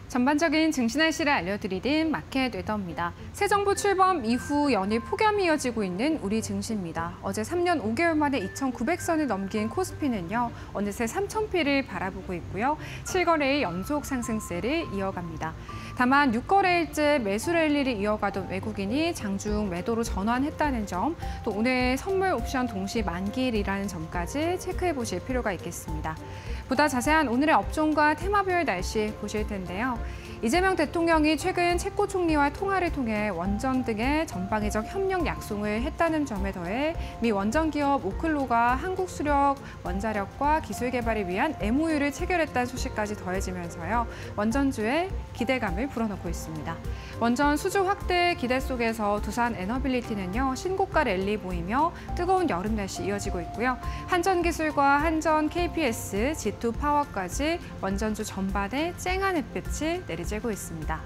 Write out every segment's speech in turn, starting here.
전반적인 증시 날씨를 알려드리는 마켓 웨더입니다. 새 정부 출범 이후 연일 폭염이 이어지고 있는 우리 증시입니다. 어제 3년 5개월 만에 2,900선을 넘긴 코스피는요, 어느새 3,000피를 바라보고 있고요. 7거래일 연속 상승세를 이어갑니다. 다만 6거래일째 매수 랠리를 이어가던 외국인이 장중 매도로 전환했다는 점, 또 오늘 선물 옵션 동시 만기일이라는 점까지 체크해 보실 필요가 있겠습니다. 보다 자세한 오늘의 업종과 테마별 날씨 보실 텐데요. 이재명 대통령이 최근 체코 총리와 통화를 통해 원전 등의 전방위적 협력 약속을 했다는 점에 더해 미 원전 기업 오클로가 한국 수력 원자력과 기술 개발을 위한 MOU를 체결했다는 소식까지 더해지면서요. 원전주의 기대감을 불어넣고 있습니다. 원전 수주 확대 기대 속에서 두산 에너빌리티는요, 신고가 랠리 보이며 뜨거운 여름 날씨 이어지고 있고요. 한전기술과 한전 KPS, G2 파워까지 원전주 전반에 쨍한 햇빛이 내리쬐고 있습니다.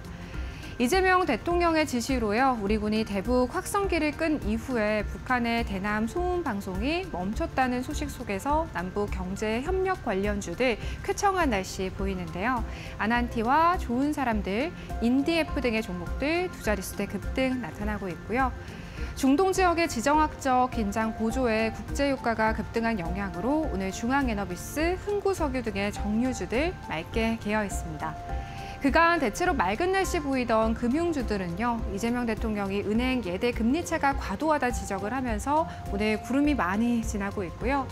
이재명 대통령의 지시로요, 우리 군이 대북 확성기를 끈 이후에 북한의 대남 소음 방송이 멈췄다는 소식 속에서 남북 경제 협력 관련주들 쾌청한 날씨 보이는데요. 아난티와 좋은 사람들, 인디에프 등의 종목들 두 자릿수대 급등 나타나고 있고요. 중동 지역의 지정학적 긴장 고조에 국제유가가 급등한 영향으로 오늘 중앙에너비스, 흥구석유 등의 정유주들 맑게 개어 있습니다. 그간 대체로 맑은 날씨 보이던 금융주들은요, 이재명 대통령이 은행 예대 금리차가 과도하다 지적을 하면서 오늘 구름이 많이 지나고 있고요.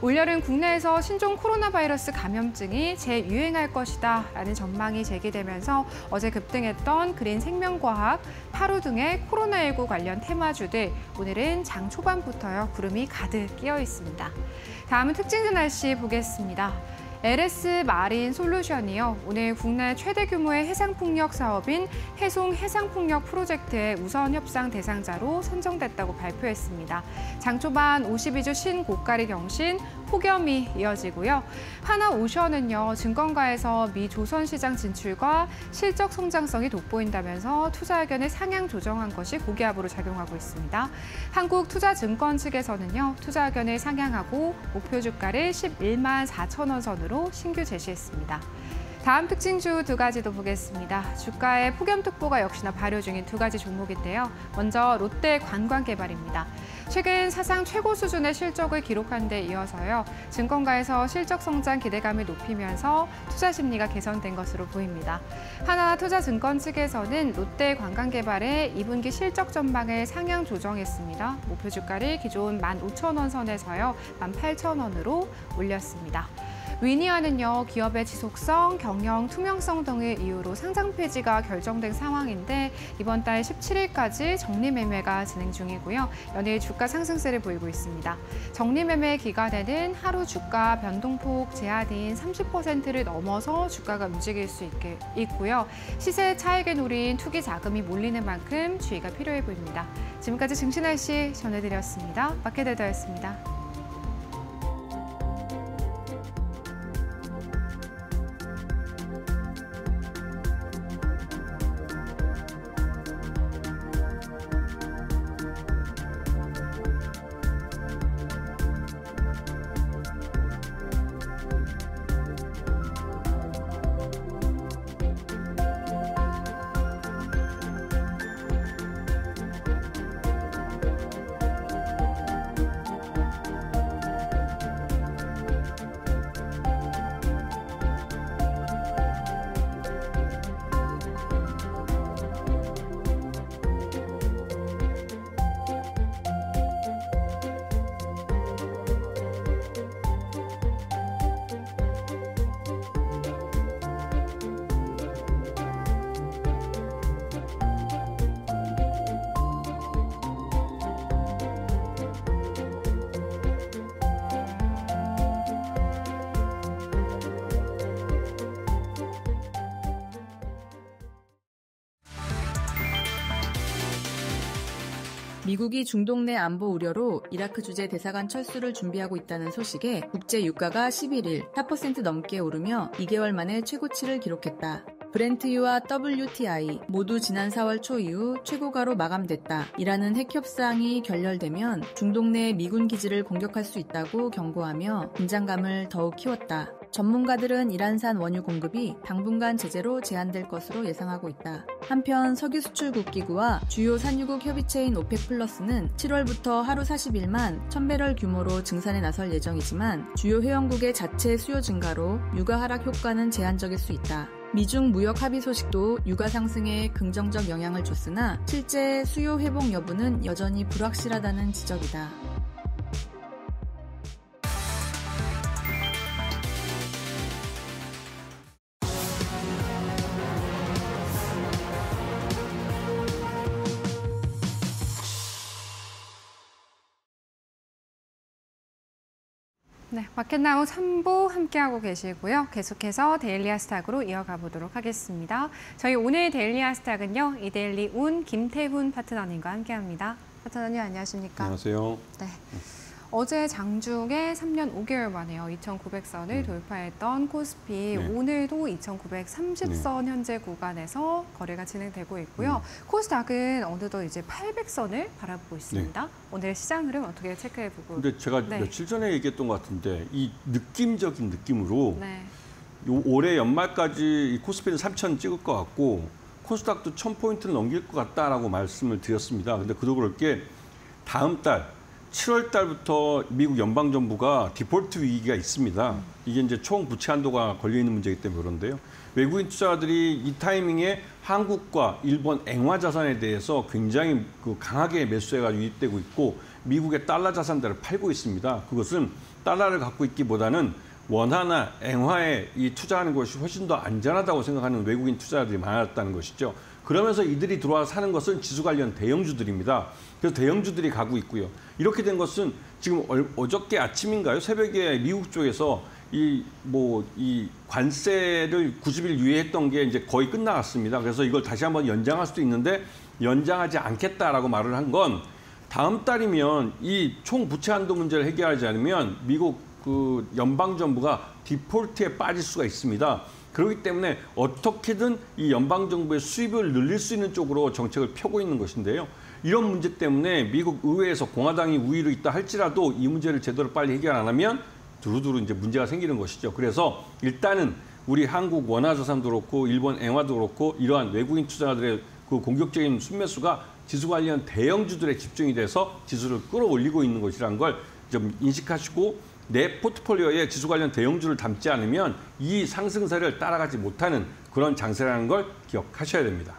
올여름 국내에서 신종 코로나 바이러스 감염증이 재유행할 것이다 라는 전망이 제기되면서 어제 급등했던 그린 생명과학, 파루 등의 코로나19 관련 테마주들 오늘은 장 초반부터요, 구름이 가득 끼어 있습니다. 다음은 특징주 날씨 보겠습니다. LS 마린 솔루션이요, 오늘 국내 최대 규모의 해상풍력 사업인 해송 해상풍력 프로젝트의 우선 협상 대상자로 선정됐다고 발표했습니다. 장초반 52주 신고가를 경신, 폭염이 이어지고요. 하나오션은요, 증권가에서 미 조선시장 진출과 실적 성장성이 돋보인다면서 투자 의견을 상향 조정한 것이 고기압으로 작용하고 있습니다. 한국투자증권 측에서는요, 투자 의견을 상향하고 목표 주가를 11만 4천 원 선으로 신규 제시했습니다. 다음 특징주 두 가지도 보겠습니다. 주가의 폭염특보가 역시나 발효 중인 두 가지 종목인데요. 먼저 롯데 관광개발입니다. 최근 사상 최고 수준의 실적을 기록한 데 이어서요, 증권가에서 실적 성장 기대감을 높이면서 투자 심리가 개선된 것으로 보입니다. 하나투자증권 측에서는 롯데 관광개발의 2분기 실적 전망을 상향 조정했습니다. 목표 주가를 기존 15,000원 선에서요, 18,000원으로 올렸습니다. 위니아는요, 기업의 지속성, 경영 투명성 등의 이유로 상장 폐지가 결정된 상황인데 이번 달 17일까지 정리매매가 진행 중이고요. 연일 주가 상승세를 보이고 있습니다. 정리매매 기간에는 하루 주가 변동폭 제한인 30%를 넘어서 주가가 움직일 수 있고요. 시세 차익을 노린 투기 자금이 몰리는 만큼 주의가 필요해 보입니다. 지금까지 증시 날씨 전해드렸습니다. 마켓에더였습니다. 미국이 중동 내 안보 우려로 이라크 주재 대사관 철수를 준비하고 있다는 소식에 국제 유가가 11일 4% 넘게 오르며 2개월 만에 최고치를 기록했다. 브렌트유와 WTI 모두 지난 4월 초 이후 최고가로 마감됐다. 이라는 핵협상이 결렬되면 중동 내 미군 기지를 공격할 수 있다고 경고하며 긴장감을 더욱 키웠다. 전문가들은 이란산 원유 공급이 당분간 제재로 제한될 것으로 예상하고 있다. 한편 석유수출국기구와 주요 산유국 협의체인 오펙 플러스는 7월부터 하루 41만 1000배럴 규모로 증산에 나설 예정이지만 주요 회원국의 자체 수요 증가로 유가 하락 효과는 제한적일 수 있다. 미중 무역 합의 소식도 유가 상승에 긍정적 영향을 줬으나 실제 수요 회복 여부는 여전히 불확실하다는 지적이다. 네, 마켓나우 3부 함께하고 계시고요. 계속해서 데일리 하스탁으로 이어가 보도록 하겠습니다. 저희 오늘 데일리 하스탁은요. 이데일리 운 김태훈 파트너님과 함께합니다. 파트너님 안녕하십니까? 안녕하세요. 네. 어제 장중에 3년 5개월 만에요. 2,900선을 돌파했던 코스피 네. 오늘도 2,930선 현재 구간에서 거래가 진행되고 있고요. 코스닥은 어느덧 이제 800선을 바라보고 있습니다. 오늘 시장 흐름 어떻게 체크해보고? 근데 제가 며칠 전에 얘기했던 것 같은데 이 느낌적인 느낌으로 올해 연말까지 이 코스피는 3,000 찍을 것 같고 코스닥도 1,000포인트를 넘길 것 같다라고 말씀을 드렸습니다. 근데 그도 그럴 게 다음 달 7월 달부터 미국 연방정부가 디폴트 위기가 있습니다. 이게 이제 총 부채 한도가 걸려 있는 문제이기 때문에 그런데요. 외국인 투자자들이 이 타이밍에 한국과 일본 앵화 자산에 대해서 굉장히 강하게 매수세가 유입되고 있고 미국의 달러 자산들을 팔고 있습니다. 그것은 달러를 갖고 있기보다는 원화나 앵화에 이 투자하는 것이 훨씬 더 안전하다고 생각하는 외국인 투자자들이 많았다는 것이죠. 그러면서 이들이 들어와 사는 것은 지수 관련 대형주들입니다. 그래서 대형주들이 가고 있고요. 이렇게 된 것은 지금 어저께 아침인가요? 새벽에 미국 쪽에서 이 관세를 90일 유예했던 게 이제 거의 끝나갔습니다. 그래서 이걸 다시 한번 연장할 수도 있는데 연장하지 않겠다라고 말을 한 건 다음 달이면 이 총 부채 한도 문제를 해결하지 않으면 미국 연방정부가 디폴트에 빠질 수가 있습니다. 그렇기 때문에 어떻게든 이 연방정부의 수입을 늘릴 수 있는 쪽으로 정책을 펴고 있는 것인데요. 이런 문제 때문에 미국 의회에서 공화당이 우위로 있다 할지라도 이 문제를 제대로 빨리 해결 안 하면 두루두루 이제 문제가 생기는 것이죠. 그래서 일단은 우리 한국 원화 자산도 그렇고 일본 앵화도 그렇고 이러한 외국인 투자자들의 그 공격적인 순매수가 지수 관련 대형주들에 집중이 돼서 지수를 끌어올리고 있는 것이라는 걸 좀 인식하시고 내 포트폴리오에 지수 관련 대형주를 담지 않으면 이 상승세를 따라가지 못하는 그런 장세라는 걸 기억하셔야 됩니다.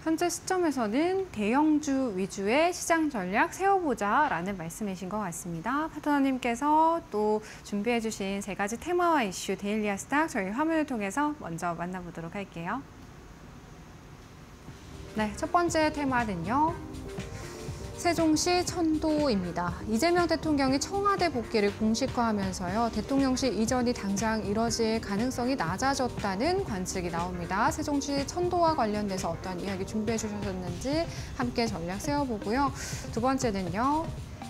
현재 시점에서는 대형주 위주의 시장 전략 세워보자라는 말씀이신 것 같습니다. 파트너님께서 또 준비해 주신 세 가지 테마와 이슈 데일리 하스탁 저희 화면을 통해서 먼저 만나보도록 할게요. 네, 첫 번째 테마는요. 세종시 천도입니다. 이재명 대통령이 청와대 복귀를 공식화하면서요. 대통령실 이전이 당장 이뤄질 가능성이 낮아졌다는 관측이 나옵니다. 세종시 천도와 관련돼서 어떠한 이야기 준비해 주셨는지 함께 전략 세워보고요. 두 번째는요.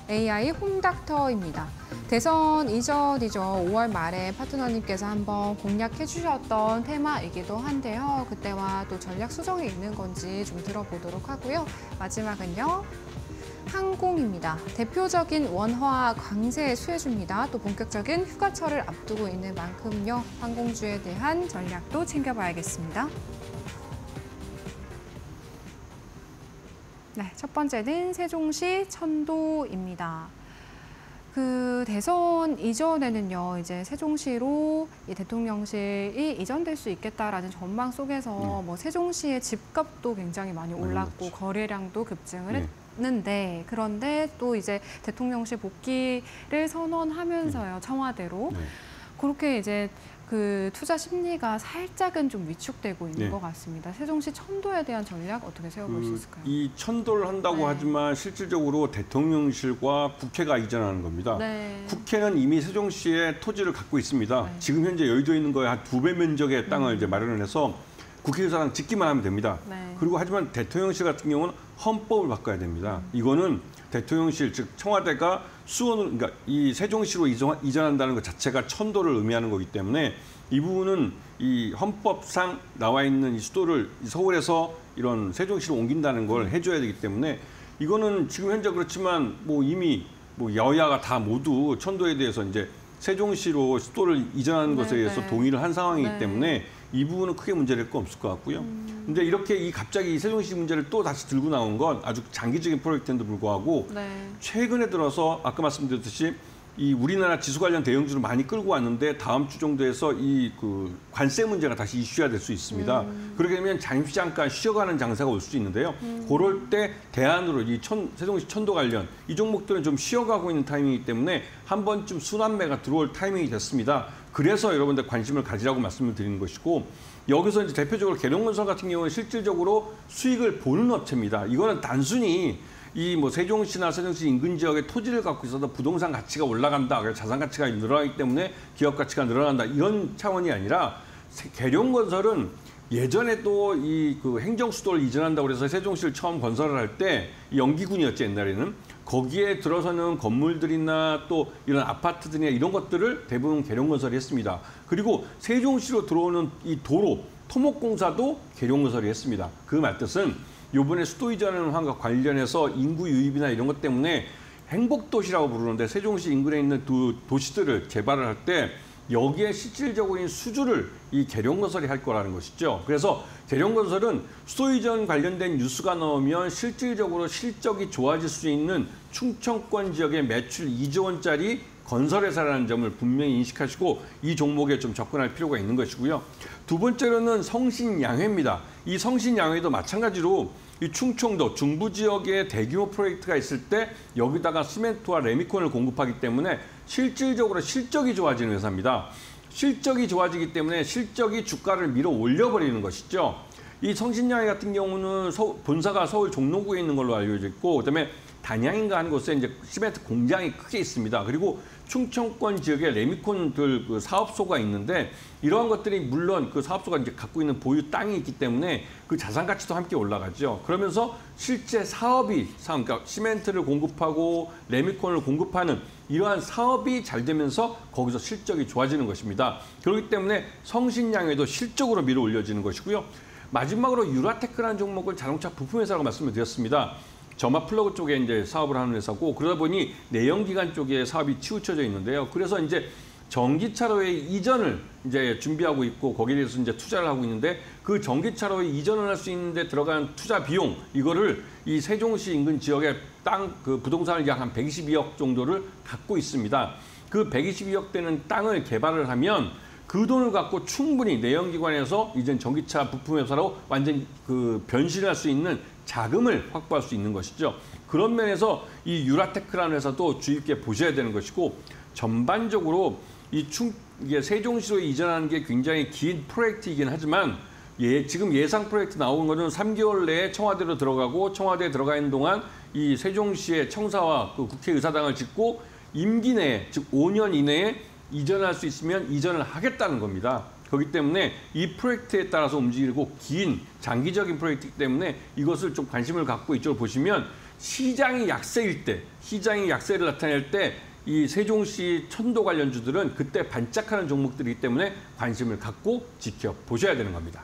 AI 홈닥터입니다. 대선 이전이죠. 5월 말에 파트너님께서 한번 공략해 주셨던 테마이기도 한데요. 그때와 또 전략 수정이 있는 건지 좀 들어보도록 하고요. 마지막은요. 항공입니다. 대표적인 원화 강세 수혜주입니다. 또 본격적인 휴가철을 앞두고 있는 만큼요. 항공주에 대한 전략도 챙겨봐야겠습니다. 네, 첫 번째는 세종시 천도입니다. 대선 이전에는요, 이제 세종시로 이 대통령실이 이전될 수 있겠다라는 전망 속에서 뭐 세종시의 집값도 굉장히 많이 올랐고 거래량도 급증을 했는데 그런데 또 이제 대통령실 복귀를 선언하면서요, 청와대로 그렇게 이제 투자 심리가 살짝은 좀 위축되고 있는 것 같습니다. 세종시 천도에 대한 전략 어떻게 세워볼 수 있을까요? 이 천도를 한다고 하지만 실질적으로 대통령실과 국회가 이전하는 겁니다. 국회는 이미 세종시에 토지를 갖고 있습니다. 지금 현재 여의도에 있는 거에 한 2배 면적의 땅을 이제 마련을 해서 국회의사당 짓기만 하면 됩니다. 그리고 하지만 대통령실 같은 경우는 헌법을 바꿔야 됩니다. 이거는 대통령실, 즉 청와대가 수원을, 그러니까 이 세종시로 이전한다는 것 자체가 천도를 의미하는 거기 때문에 이 부분은 이 헌법상 나와 있는 이 수도를 서울에서 이런 세종시로 옮긴다는 걸 해줘야 되기 때문에 이거는 지금 현재 그렇지만 뭐 이미 뭐 여야가 다 모두 천도에 대해서 이제 세종시로 수도를 이전하는 것에 의해서 동의를 한 상황이기 때문에 이 부분은 크게 문제될 거 없을 것 같고요. 근데 이렇게 갑자기 이 세종시 문제를 또 다시 들고 나온 건 아주 장기적인 프로젝트인데도 불구하고 최근에 들어서 아까 말씀드렸듯이 이 우리나라 지수 관련 대형주를 많이 끌고 왔는데 다음 주 정도에서 이 관세 문제가 다시 이슈화 될 수 있습니다. 그렇게 되면 잠시잠깐 쉬어가는 장세가 올 수 있는데요. 그럴 때 대안으로 이 세종시 천도 관련 이 종목들은 좀 쉬어가고 있는 타이밍이기 때문에 한 번쯤 순환매가 들어올 타이밍이 됐습니다. 그래서 여러분들 관심을 가지라고 말씀을 드리는 것이고 여기서 이제 대표적으로 계룡건설 같은 경우는 실질적으로 수익을 보는 업체입니다. 이거는 단순히 이 세종시나 세종시 인근 지역에 토지를 갖고 있어서 부동산 가치가 올라간다, 자산 가치가 늘어나기 때문에 기업 가치가 늘어난다 이런 차원이 아니라 계룡건설은 예전에도 이 행정수도를 이전한다고 해서 세종시를 처음 건설을 할 때 영기군이었죠 옛날에는. 거기에 들어서는 건물들이나 또 이런 아파트들이나 이런 것들을 대부분 계룡건설이 했습니다. 그리고 세종시로 들어오는 이 도로, 토목공사도 계룡건설이 했습니다. 그 말뜻은 이번에 수도 이전과 관련해서 인구 유입이나 이런 것 때문에 행복도시라고 부르는데 세종시 인근에 있는 도시들을 개발을 할 때 여기에 실질적인 수주를 이 계룡건설이 할 거라는 것이죠. 그래서 계룡건설은 수도 이전 관련된 뉴스가 나오면 실질적으로 실적이 좋아질 수 있는 충청권 지역의 매출 2조 원짜리 건설회사라는 점을 분명히 인식하시고 이 종목에 좀 접근할 필요가 있는 것이고요. 두 번째로는 성신양회입니다. 이 성신양회도 마찬가지로 이 충청도 중부 지역에 대규모 프로젝트가 있을 때 여기다가 시멘트와 레미콘을 공급하기 때문에 실질적으로 실적이 좋아지는 회사입니다. 실적이 좋아지기 때문에 실적이 주가를 밀어 올려버리는 것이죠. 이 성신양회 같은 경우는 본사가 서울 종로구에 있는 걸로 알려져 있고 그다음에 단양인가 하는 곳에 이제 시멘트 공장이 크게 있습니다. 그리고 충청권 지역에 레미콘들 사업소가 있는데 이러한 것들이 물론 그 사업소가 이제 갖고 있는 보유 땅이 있기 때문에 그 자산 가치도 함께 올라가죠. 그러면서 실제 그러니까 시멘트를 공급하고 레미콘을 공급하는 이러한 사업이 잘 되면서 거기서 실적이 좋아지는 것입니다. 그렇기 때문에 성신양회도 실적으로 밀어 올려지는 것이고요. 마지막으로 유라테크라는 종목을 자동차 부품회사라고 말씀을 드렸습니다. 점화 플러그 쪽에 이제 사업을 하는 회사고 그러다 보니 내연기관 쪽에 사업이 치우쳐져 있는데요. 그래서 이제 전기차로의 이전을 이제 준비하고 있고 거기에 대해서 이제 투자를 하고 있는데 그 전기차로의 이전을 할 수 있는데 들어간 투자 비용 이거를 이 세종시 인근 지역의 땅 부동산을 약 한 122억 정도를 갖고 있습니다. 그 122억 되는 땅을 개발을 하면 그 돈을 갖고 충분히 내연기관에서 이제 전기차 부품회사로 완전 변신을 할 수 있는 자금을 확보할 수 있는 것이죠. 그런 면에서 이 유라테크라는 회사도 주의 깊게 보셔야 되는 것이고 전반적으로 이게 세종시로 이전하는 게 굉장히 긴 프로젝트이긴 하지만 지금 예상 프로젝트 나온 거는 3개월 내에 청와대로 들어가고 청와대에 들어가 있는 동안 이 세종시의 청사와 국회의사당을 짓고 임기 내에 즉 5년 이내에 이전할 수 있으면 이전을 하겠다는 겁니다. 그렇기 때문에 이 프로젝트에 따라서 움직이고 긴 장기적인 프로젝트이기 때문에 이것을 좀 관심을 갖고 이쪽을 보시면 시장이 약세일 때, 시장이 약세를 나타낼 때 이 세종시 천도 관련주들은 그때 반짝하는 종목들이기 때문에 관심을 갖고 지켜보셔야 되는 겁니다.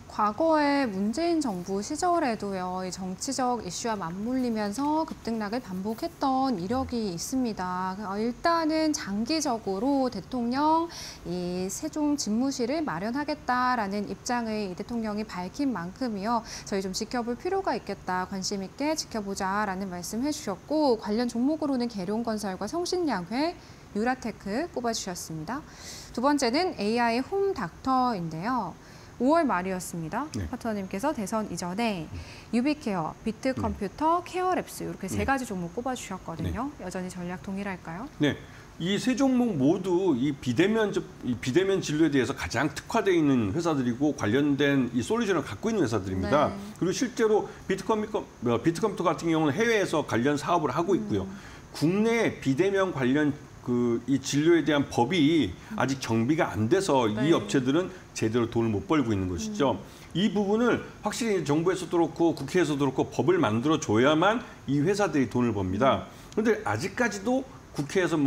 과거에 문재인 정부 시절에도요, 이 정치적 이슈와 맞물리면서 급등락을 반복했던 이력이 있습니다. 일단은 장기적으로 대통령 이 세종 집무실을 마련하겠다라는 입장을 이 대통령이 밝힌 만큼이요, 저희 좀 지켜볼 필요가 있겠다, 관심 있게 지켜보자라는 말씀 해주셨고 관련 종목으로는 계룡건설과 성신양회, 유라테크 꼽아주셨습니다. 두 번째는 AI 홈닥터인데요. 5월 말이었습니다. 파트너님께서 대선 이전에 유비케어, 비트컴퓨터, 케어랩스 이렇게 세 가지 종목 꼽아주셨거든요. 여전히 전략 동일할까요? 네. 이 세 종목 모두 이 비대면 진료에 대해서 가장 특화되어 있는 회사들이고 관련된 이 솔루션을 갖고 있는 회사들입니다. 네. 그리고 실제로 비트컴퓨터 같은 경우는 해외에서 관련 사업을 하고 있고요. 국내 비대면 관련 이 진료에 대한 법이 아직 정비가 안 돼서 이 업체들은 제대로 돈을 못 벌고 있는 것이죠. 이 부분을 확실히 정부에서도 그렇고 국회에서도 그렇고 법을 만들어 줘야만 이 회사들이 돈을 법니다. 그런데 아직까지도 국회에서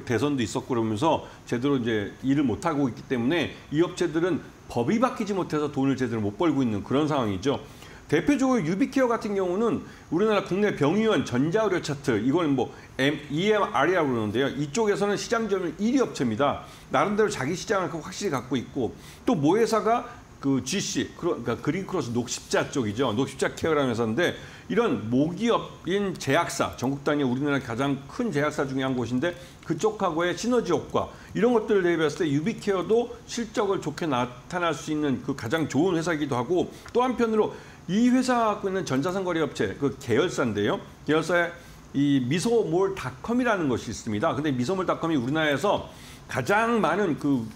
대선도 있었고 그러면서 제대로 이제 일을 못 하고 있기 때문에 이 업체들은 법이 바뀌지 못해서 돈을 제대로 못 벌고 있는 그런 상황이죠. 대표적으로 유비케어 같은 경우는 우리나라 국내 병의원 전자의료 차트, 이걸 뭐 EMR이라고 그러는데요. 이쪽에서는 시장 점유율 1위 업체입니다. 나름대로 자기 시장을 확실히 갖고 있고, 또 모회사가 그 GC, 그러니까 그린크로스 녹십자 쪽이죠. 녹십자 케어라는 회사인데, 이런 모기업인 제약사, 전국 단위 우리나라 가장 큰 제약사 중에 한 곳인데, 그쪽하고의 시너지 효과, 이런 것들을 대비했을 때 유비케어도 실적을 좋게 나타날 수 있는 그 가장 좋은 회사이기도 하고, 또 한편으로 이 회사가 갖고 있는 전자상거래 업체, 그 계열사인데요. 계열사에 이 미소몰닷컴이라는 것이 있습니다. 근데 미소몰닷컴이 우리나라에서 가장 많은 그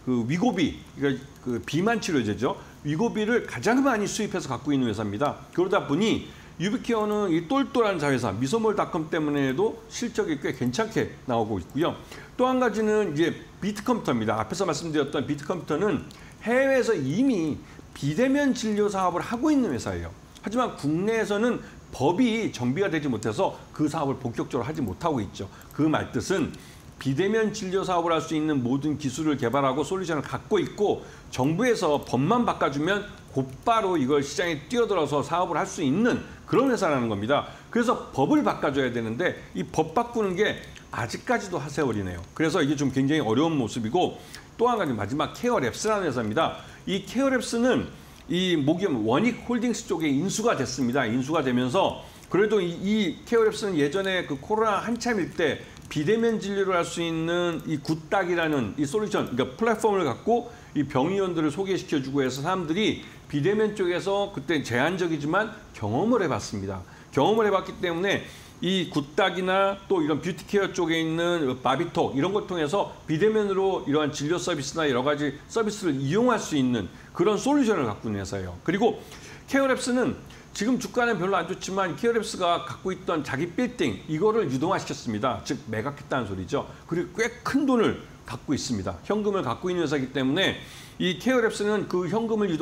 위고비, 그러니까 그 비만 치료제죠. 위고비를 가장 많이 수입해서 갖고 있는 회사입니다. 그러다 보니 유비케어는 이 똘똘한 자회사 미소몰닷컴 때문에도 실적이 꽤 괜찮게 나오고 있고요. 또 한 가지는 이제 비트컴퓨터입니다. 앞에서 말씀드렸던 비트컴퓨터는 해외에서 이미 비대면 진료 사업을 하고 있는 회사예요. 하지만 국내에서는 법이 정비가 되지 못해서 그 사업을 본격적으로 하지 못하고 있죠. 그 말뜻은 비대면 진료 사업을 할 수 있는 모든 기술을 개발하고 솔루션을 갖고 있고, 정부에서 법만 바꿔주면 곧바로 이걸 시장에 뛰어들어서 사업을 할 수 있는 그런 회사라는 겁니다. 그래서 법을 바꿔줘야 되는데 이 법 바꾸는 게 아직까지도 하세월이네요. 그래서 이게 좀 굉장히 어려운 모습이고, 또 한 가지 마지막 케어랩스라는 회사입니다. 이 케어랩스는 이 모기업 원익홀딩스 쪽에 인수가 됐습니다. 인수가 되면서 그래도 이 케어랩스는 예전에 그 코로나 한참일 때 비대면 진료를 할 수 있는 이 굿닥이라는 이 솔루션, 그러니까 플랫폼을 갖고 이 병의원들을 소개시켜주고 해서 사람들이 비대면 쪽에서 그때 제한적이지만 경험을 해봤습니다. 경험을 해봤기 때문에 이 굿닥이나 또 이런 뷰티케어 쪽에 있는 바비톡 이런 걸 통해서 비대면으로 이러한 진료 서비스나 여러 가지 서비스를 이용할 수 있는 그런 솔루션을 갖고 있는 회사예요. 그리고 케어랩스는 지금 주가는 별로 안 좋지만 케어랩스가 갖고 있던 자기 빌딩 이거를 유동화시켰습니다. 즉 매각했다는 소리죠. 그리고 꽤 큰 돈을 갖고 있습니다. 현금을 갖고 있는 회사이기 때문에 이 케어랩스는 그 현금을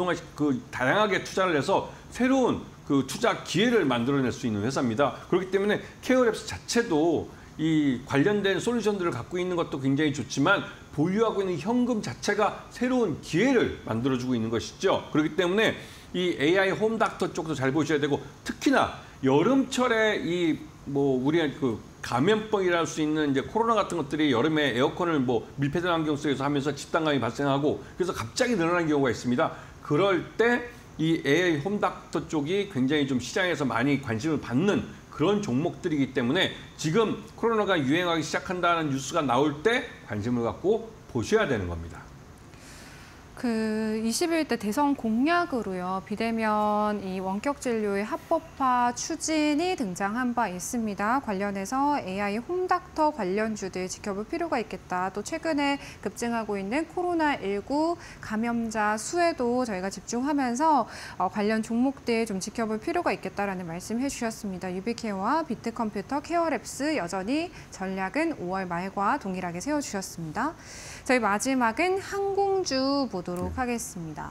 다양하게 투자를 해서 새로운 그 투자 기회를 만들어낼 수 있는 회사입니다. 그렇기 때문에 케어랩스 자체도 이 관련된 솔루션들을 갖고 있는 것도 굉장히 좋지만 보유하고 있는 현금 자체가 새로운 기회를 만들어주고 있는 것이죠. 그렇기 때문에 이 AI 홈닥터 쪽도 잘 보셔야 되고, 특히나 여름철에 우리가 그 감염병이라 할 수 있는 이제 코로나 같은 것들이 여름에 에어컨을 밀폐된 환경 속에서 하면서 집단감이 발생하고 그래서 갑자기 늘어나는 경우가 있습니다. 그럴 때 이 AI 홈닥터 쪽이 굉장히 좀 시장에서 많이 관심을 받는 그런 종목들이기 때문에 지금 코로나가 유행하기 시작한다는 뉴스가 나올 때 관심을 갖고 보셔야 되는 겁니다. 그 21대 대선 공약으로요, 비대면 이 원격 진료의 합법화 추진이 등장한 바 있습니다. 관련해서 AI 홈닥터 관련주들 지켜볼 필요가 있겠다. 또 최근에 급증하고 있는 코로나19 감염자 수에도 저희가 집중하면서 관련 종목들 좀 지켜볼 필요가 있겠다라는 말씀해 주셨습니다. 유비케어와 비트컴퓨터, 케어랩스 여전히 전략은 5월 말과 동일하게 세워주셨습니다. 저희 마지막은 항공주 보도록 하겠습니다.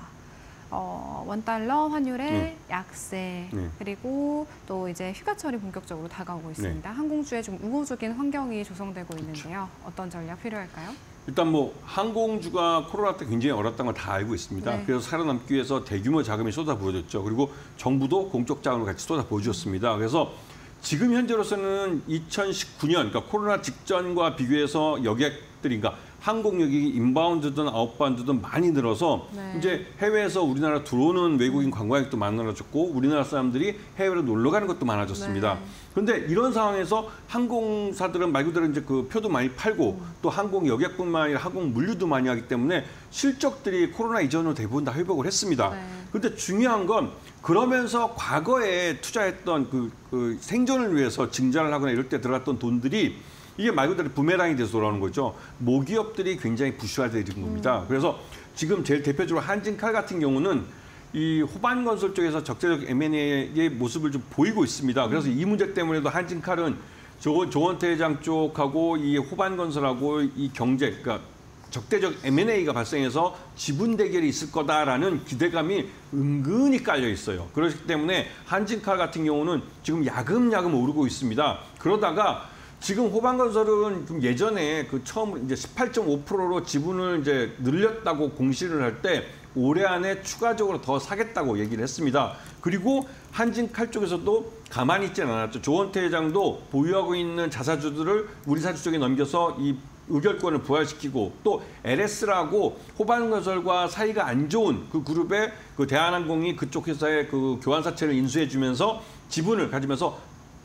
원달러 환율의 약세, 그리고 또 이제 휴가철이 본격적으로 다가오고 있습니다. 항공주에 좀 우호적인 환경이 조성되고 있는데요. 어떤 전략 필요할까요? 일단 항공주가 코로나 때 굉장히 어렵다는 걸 다 알고 있습니다. 그래서 살아남기 위해서 대규모 자금이 쏟아부어졌죠. 그리고 정부도 공적 자금을 같이 쏟아부어줬습니다. 그래서 지금 현재로서는 2019년, 그러니까 코로나 직전과 비교해서 여객들이, 그러니까 항공력이 인바운드든 아웃바운드든 많이 늘어서 이제 해외에서 우리나라 들어오는 외국인 관광객도 많아졌고 우리나라 사람들이 해외로 놀러 가는 것도 많아졌습니다. 그런데 이런 상황에서 항공사들은 말 그대로 이제 그 표도 많이 팔고 또 항공 여객뿐만 아니라 항공 물류도 많이 하기 때문에 실적들이 코로나 이전으로 대부분 다 회복을 했습니다. 그런데 중요한 건 그러면서 과거에 투자했던 그 생존을 위해서 증자를 하거나 이럴 때 들어갔던 돈들이 이게 말 그대로 부메랑이 돼서 돌아오는 거죠. 모기업들이 굉장히 부실화되는 겁니다. 그래서 지금 제일 대표적으로 한진칼 같은 경우는 이 호반건설 쪽에서 적재적 M&A의 모습을 좀 보이고 있습니다. 그래서 이 문제 때문에도 한진칼은 조원태 회장 쪽하고 이 호반건설하고 이 경제, 그러니까 적대적 M&A가 발생해서 지분 대결이 있을 거다라는 기대감이 은근히 깔려 있어요. 그렇기 때문에 한진칼 같은 경우는 지금 야금야금 오르고 있습니다. 그러다가 지금 호반건설은 좀 예전에 처음 이제 18.5%로 지분을 이제 늘렸다고 공시를 할 때 올해 안에 추가적으로 더 사겠다고 얘기를 했습니다. 그리고 한진칼 쪽에서도 가만히 있지는 않았죠. 조원태 회장도 보유하고 있는 자사주들을 우리사주 쪽에 넘겨서 이 의결권을 부활시키고 또 LS라고 호반건설과 사이가 안 좋은 그 그룹의 그 대한항공이 그쪽 회사의 그 교환사채를 인수해주면서 지분을 가지면서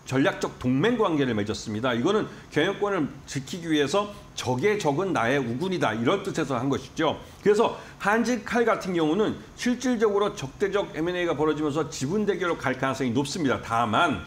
전략적 동맹 관계를 맺었습니다. 이거는 경영권을 지키기 위해서 적의 적은 나의 우군이다 이런 뜻에서 한 것이죠. 그래서 한진칼 같은 경우는 실질적으로 적대적 M&A가 벌어지면서 지분 대결로 갈 가능성이 높습니다. 다만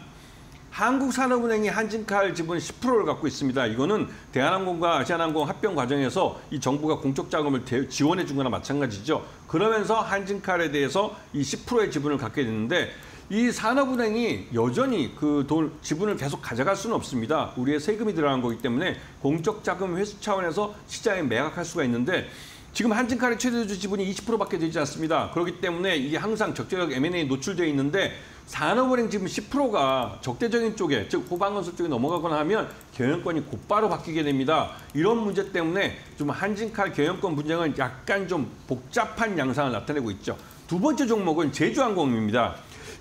한국산업은행이 한진칼 지분 10%를 갖고 있습니다. 이거는 대한항공과 아시아나항공 합병 과정에서 이 정부가 공적 자금을 지원해 준 거나 마찬가지죠. 그러면서 한진칼에 대해서 이 10%의 지분을 갖게 됐는데 이 산업은행이 여전히 그 지분을 계속 가져갈 수는 없습니다. 우리의 세금이 들어간 거기 때문에 공적 자금 회수 차원에서 시장에 매각할 수가 있는데 지금 한진칼의 최대주 지분이 20%밖에 되지 않습니다. 그렇기 때문에 이게 항상 적재적 M&A에 노출되어 있는데 산업은행 지분 10%가 적대적인 쪽에 즉 호반건설 쪽에 넘어가거나 하면 경영권이 곧바로 바뀌게 됩니다. 이런 문제 때문에 좀 한진칼 경영권 분쟁은 약간 좀 복잡한 양상을 나타내고 있죠. 두 번째 종목은 제주항공입니다.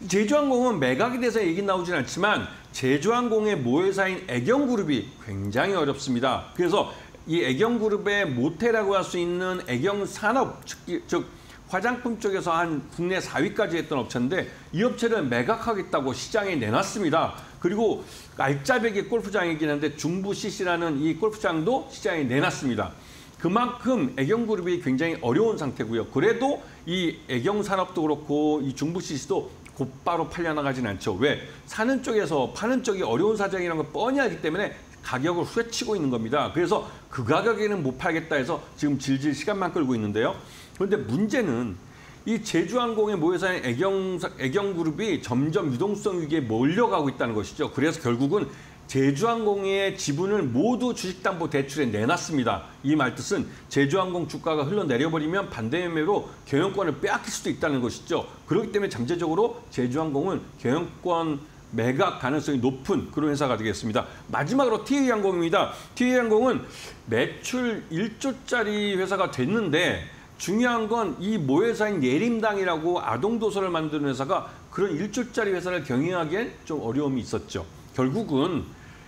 제주항공은 매각에 대해서 얘기 나오진 않지만 제주항공의 모회사인 애경그룹이 굉장히 어렵습니다. 그래서 이 애경그룹의 모태라고 할 수 있는 애경산업, 즉 화장품 쪽에서 한 국내 4위까지 했던 업체인데 이 업체를 매각하겠다고 시장에 내놨습니다. 그리고 알짜배기 골프장이긴 한데 중부 CC라는 이 골프장도 시장에 내놨습니다. 그만큼 애경그룹이 굉장히 어려운 상태고요. 그래도 이 애경산업도 그렇고 이 중부 CC도 곧바로 팔려나가진 않죠. 왜? 사는 쪽에서 파는 쪽이 어려운 사정이라는 걸 뻔히 알기 때문에 가격을 후려치고 있는 겁니다. 그래서 그 가격에는 못 팔겠다 해서 지금 질질 시간만 끌고 있는데요. 그런데 문제는 이 제주항공의 모회사인 애경그룹이 점점 유동성 위기에 몰려가고 있다는 것이죠. 그래서 결국은 제주항공의 지분을 모두 주식담보대출에 내놨습니다. 이 말뜻은 제주항공 주가가 흘러내려버리면 반대매매로 경영권을 빼앗길 수도 있다는 것이죠. 그렇기 때문에 잠재적으로 제주항공은 경영권 매각 가능성이 높은 그런 회사가 되겠습니다. 마지막으로 TA항공입니다. TA항공은 매출 1조짜리 회사가 됐는데 중요한 건 이 모회사인 예림당이라고 아동도서를 만드는 회사가 그런 1조짜리 회사를 경영하기엔 좀 어려움이 있었죠. 결국은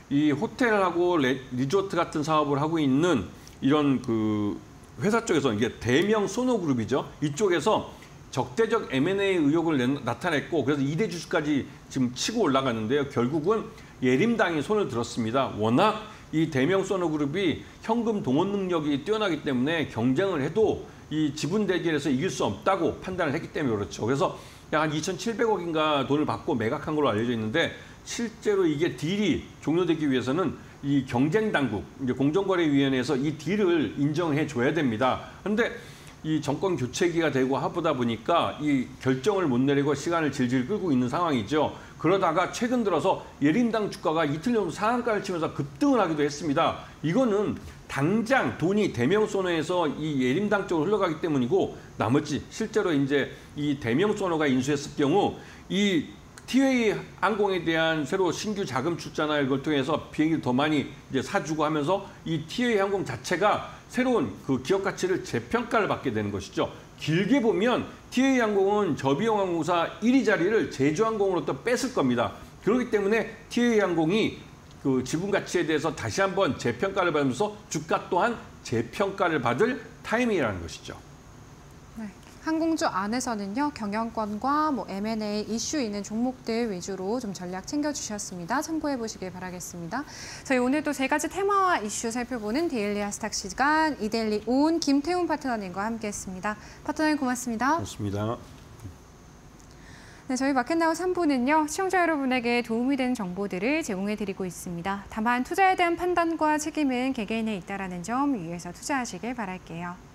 이 호텔하고 리조트 같은 사업을 하고 있는 이런 그 회사 쪽에서 이게 대명 소노그룹이죠. 이쪽에서 적대적 M&A 의혹을 나타냈고 그래서 2대 주주까지 지금 치고 올라갔는데요. 결국은 예림당이 손을 들었습니다. 워낙 이 대명 소노그룹이 현금 동원 능력이 뛰어나기 때문에 경쟁을 해도 이 지분 대결에서 이길 수 없다고 판단을 했기 때문에 그렇죠. 그래서 약 한 2,700억인가 돈을 받고 매각한 걸로 알려져 있는데 실제로 이게 딜이 종료되기 위해서는 이 경쟁당국, 이제 공정거래위원회에서 이 딜을 인정해 줘야 됩니다. 그런데 이 정권 교체기가 되고 하다 보니까 이 결정을 못 내리고 시간을 질질 끌고 있는 상황이죠. 그러다가 최근 들어서 예림당 주가가 이틀 정도 상한가를 치면서 급등을 하기도 했습니다. 이거는 당장 돈이 대명소노에서 이 예림당 쪽으로 흘러가기 때문이고 나머지 실제로 이제 이 대명소노가 인수했을 경우 이 TA 항공에 대한 새로 신규 자금 출자나 이걸 통해서 비행기를 더 많이 이제 사주고 하면서 이 TA 항공 자체가 새로운 그 기업 가치를 재평가를 받게 되는 것이죠. 길게 보면 TA 항공은 저비용 항공사 1위 자리를 제주항공으로 또 뺏을 겁니다. 그렇기 때문에 TA 항공이 그 지분 가치에 대해서 다시 한번 재평가를 받으면서 주가 또한 재평가를 받을 타이밍이라는 것이죠. 네. 항공주 안에서는요, 경영권과 M&A 이슈 있는 종목들 위주로 좀 전략 챙겨주셨습니다. 참고해 보시길 바라겠습니다. 저희 오늘도 세 가지 테마와 이슈 살펴보는 데일리 하스탁 시간 이데일리 온 김태훈 파트너님과 함께했습니다. 파트너님 고맙습니다. 고맙습니다. 네, 저희 마켓나우 3부는요, 시청자 여러분에게 도움이 되는 정보들을 제공해드리고 있습니다. 다만 투자에 대한 판단과 책임은 개개인에 있다는 점 유의해서 투자하시길 바랄게요.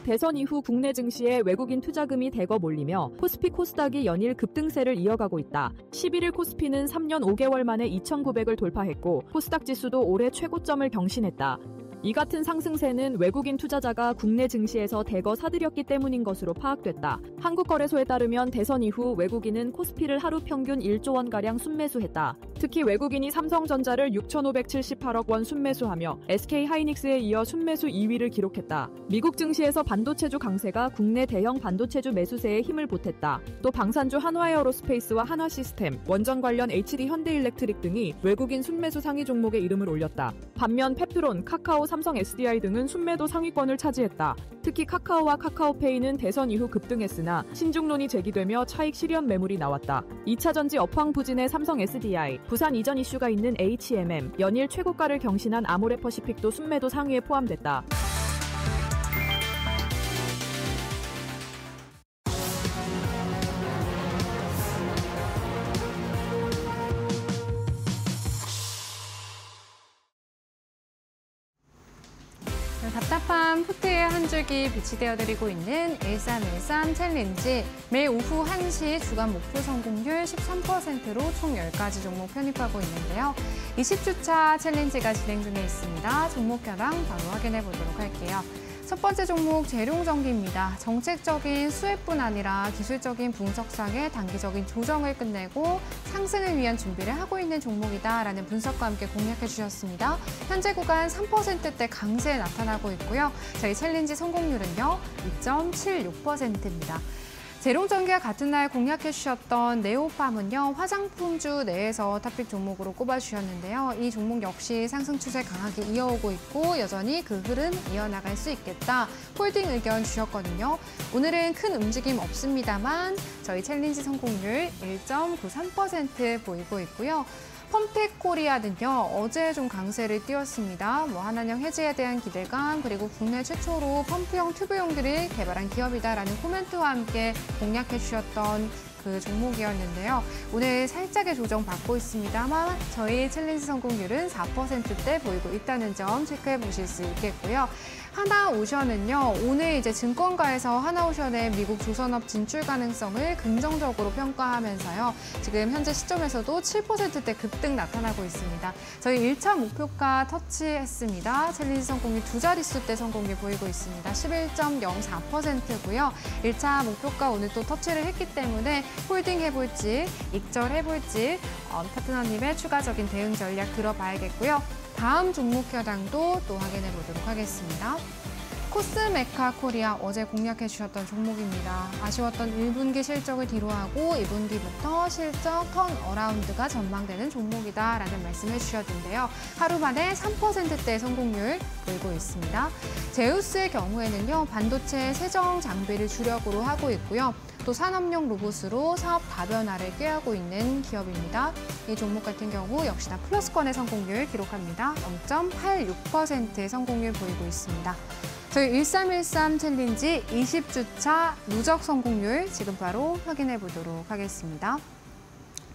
대선 이후 국내 증시에 외국인 투자금이 대거 몰리며 코스피 코스닥이 연일 급등세를 이어가고 있다. 11일 코스피는 3년 5개월 만에 2,900을 돌파했고 코스닥 지수도 올해 최고점을 경신했다. 이 같은 상승세는 외국인 투자자가 국내 증시에서 대거 사들였기 때문인 것으로 파악됐다. 한국거래소에 따르면 대선 이후 외국인은 코스피를 하루 평균 1조 원가량 순매수했다. 특히 외국인이 삼성전자를 6,578억 원 순매수하며 SK하이닉스에 이어 순매수 2위를 기록했다. 미국 증시에서 반도체주 강세가 국내 대형 반도체주 매수세에 힘을 보탰다. 또 방산주 한화에어로스페이스와 한화시스템, 원전 관련 HD 현대일렉트릭 등이 외국인 순매수 상위 종목에 이름을 올렸다. 반면 페프론, 카카오, 삼성 SDI 등은 순매도 상위권을 차지했다. 특히 카카오와 카카오페이는 대선 이후 급등했으나 신중론이 제기되며 차익 실현 매물이 나왔다. 2차 전지 업황 부진의 삼성 SDI, 부산 이전 이슈가 있는 HMM, 연일 최고가를 경신한 아모레퍼시픽도 순매도 상위에 포함됐다. 답답한 푸트의 한 줄기 빛이 되어드리고 있는 1313 챌린지. 매일 오후 1시 주간 목표 성공률 13%로 총 10가지 종목 편입하고 있는데요. 20주차 챌린지가 진행 중에 있습니다. 종목별랑 바로 확인해 보도록 할게요. 첫 번째 종목 재룡전기입니다. 정책적인 수혜뿐 아니라 기술적인 분석상의 단기적인 조정을 끝내고 상승을 위한 준비를 하고 있는 종목이다라는 분석과 함께 공략해 주셨습니다. 현재 구간 3%대 강세 나타나고 있고요. 저희 챌린지 성공률은요 2.76%입니다. 재룡전기와 같은 날 공략해 주셨던 네오팜은요, 화장품주 내에서 탑픽 종목으로 꼽아주셨는데요. 이 종목 역시 상승 추세 강하게 이어오고 있고 여전히 그 흐름 이어나갈 수 있겠다. 홀딩 의견 주셨거든요. 오늘은 큰 움직임 없습니다만 저희 챌린지 성공률 1.93% 보이고 있고요. 펌텍코리아는요, 어제 좀 강세를 띄웠습니다. 한한령 해지에 대한 기대감, 그리고 국내 최초로 펌프형 튜브 용기를 개발한 기업이다라는 코멘트와 함께 공략해 주셨던 그 종목이었는데요. 오늘 살짝의 조정 받고 있습니다만 저희 챌린지 성공률은 4%대 보이고 있다는 점 체크해 보실 수 있겠고요. 하나오션은요, 오늘 이제 증권가에서 하나오션의 미국 조선업 진출 가능성을 긍정적으로 평가하면서요. 지금 현재 시점에서도 7%대 급등 나타나고 있습니다. 저희 1차 목표가 터치했습니다. 챌린지 성공률 두 자릿수대 성공률 보이고 있습니다. 11.04%고요. 1차 목표가 오늘 또 터치를 했기 때문에 홀딩 해볼지, 익절 해볼지 파트너님의 추가적인 대응 전략 들어봐야겠고요. 다음 종목 현황도 또 확인해 보도록 하겠습니다. 코스메카 코리아 어제 공략해 주셨던 종목입니다. 아쉬웠던 1분기 실적을 뒤로하고 2분기부터 실적 턴어라운드가 전망되는 종목이다라는 말씀해 주셨는데요. 하루 만에 3%대 성공률 보이고 있습니다. 제우스의 경우에는요, 반도체 세정 장비를 주력으로 하고 있고요. 또 산업용 로봇으로 사업 다변화를 꾀하고 있는 기업입니다. 이 종목 같은 경우 역시나 플러스권의 성공률 기록합니다. 0.86%의 성공률 보이고 있습니다. 저희 1313 챌린지 20주차 누적 성공률 지금 바로 확인해 보도록 하겠습니다.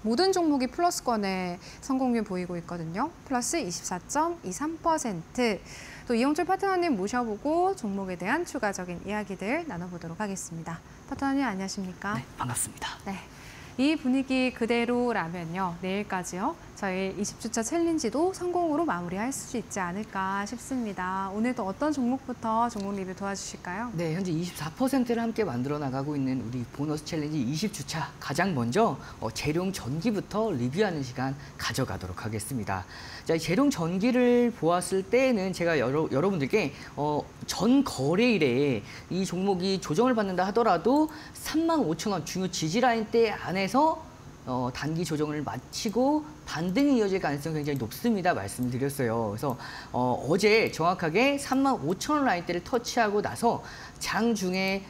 모든 종목이 플러스권의 성공률 보이고 있거든요. 플러스 24.23%. 또 이영철 파트너님 모셔보고 종목에 대한 추가적인 이야기들 나눠보도록 하겠습니다. 파트너님 안녕하십니까? 네, 반갑습니다. 네. 이 분위기 그대로라면요, 내일까지요, 저희 20주차 챌린지도 성공으로 마무리할 수 있지 않을까 싶습니다. 오늘도 어떤 종목부터 종목 리뷰 도와주실까요? 네, 현재 24%를 함께 만들어 나가고 있는 우리 보너스 챌린지 20주차. 가장 먼저 재룡 전기부터 리뷰하는 시간 가져가도록 하겠습니다. 자, 재룡 전기를 보았을 때는 제가 여러분들께 전 거래일에 이 종목이 조정을 받는다 하더라도 35,000원 중요 지지라인대 안에서 단기 조정을 마치고 반등이 이어질 가능성이 굉장히 높습니다. 말씀드렸어요. 그래서 어제 정확하게 35,000원 라인대를 터치하고 나서 장중에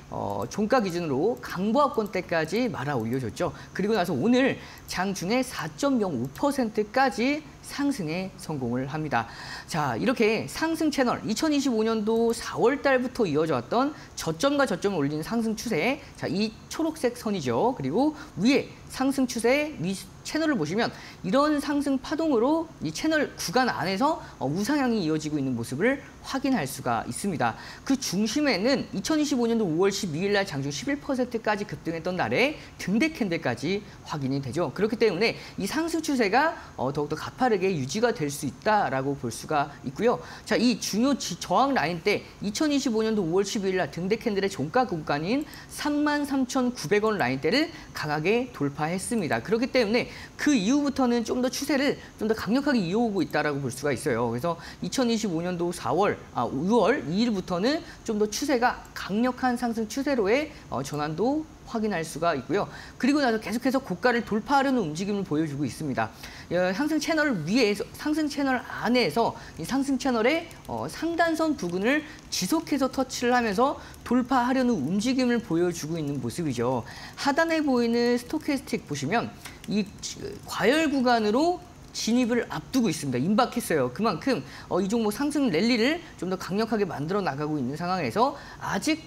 종가 기준으로 강보합권대까지 말아 올려줬죠. 그리고 나서 오늘 장중에 4.05%까지 상승에 성공을 합니다. 자, 이렇게 상승 채널 2025년도 4월 달부터 이어져 왔던 저점과 저점을 올리는 상승 추세. 자, 이 초록색 선이죠. 그리고 위에 상승 추세 채널을 보시면 이런 상승 파동으로 이 채널 구간 안에서 우상향이 이어지고 있는 모습을 확인할 수가 있습니다. 그 중심에는 2025년도 5월 12일 날 장중 11%까지 급등했던 날에 등대 캔들까지 확인이 되죠. 그렇기 때문에 이 상승 추세가 더욱더 가파르게 유지가 될 수 있다라고 볼 수가 있고요. 자, 이 중요 저항 라인 때 2025년도 5월 12일 날 등대 캔들의 종가 구간인 33,900원 라인대를 강하게 돌파했습니다. 그렇기 때문에 그 이후부터는 좀 더 추세를 좀 더 강력하게 이어오고 있다라고 볼 수가 있어요. 그래서 2025년도 6월 2일부터는 좀 더 추세가 강력한 상승 추세로의 전환도 확인할 수가 있고요. 그리고 나서 계속해서 고가를 돌파하려는 움직임을 보여주고 있습니다. 상승 채널 위에서, 상승 채널 안에서 이 상승 채널의 상단선 부근을 지속해서 터치를 하면서 돌파하려는 움직임을 보여주고 있는 모습이죠. 하단에 보이는 스토캐스틱 보시면 이 과열 구간으로 진입을 앞두고 있습니다. 임박했어요. 그만큼 이 종목 상승 랠리를 좀 더 강력하게 만들어 나가고 있는 상황에서 아직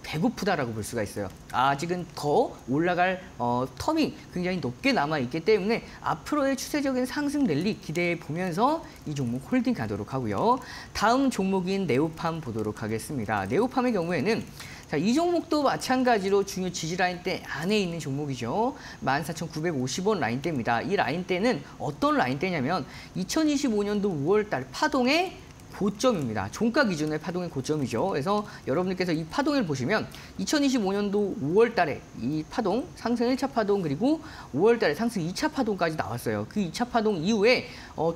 배고프다라고 볼 수가 있어요. 아직은 더 올라갈 텀이 굉장히 높게 남아있기 때문에 앞으로의 추세적인 상승 랠리 기대해 보면서 이 종목 홀딩 가도록 하고요. 다음 종목인 네오팜 보도록 하겠습니다. 네오팜의 경우에는 자, 이 종목도 마찬가지로 중요 지지 라인대 안에 있는 종목이죠. 14,950원 라인대입니다. 이 라인대는 어떤 라인대냐면 2025년도 5월 달 파동의 고점입니다. 종가 기준의 파동의 고점이죠. 그래서 여러분들께서 이 파동을 보시면 2025년도 5월 달에 이 파동, 상승 1차 파동 그리고 5월 달에 상승 2차 파동까지 나왔어요. 그 2차 파동 이후에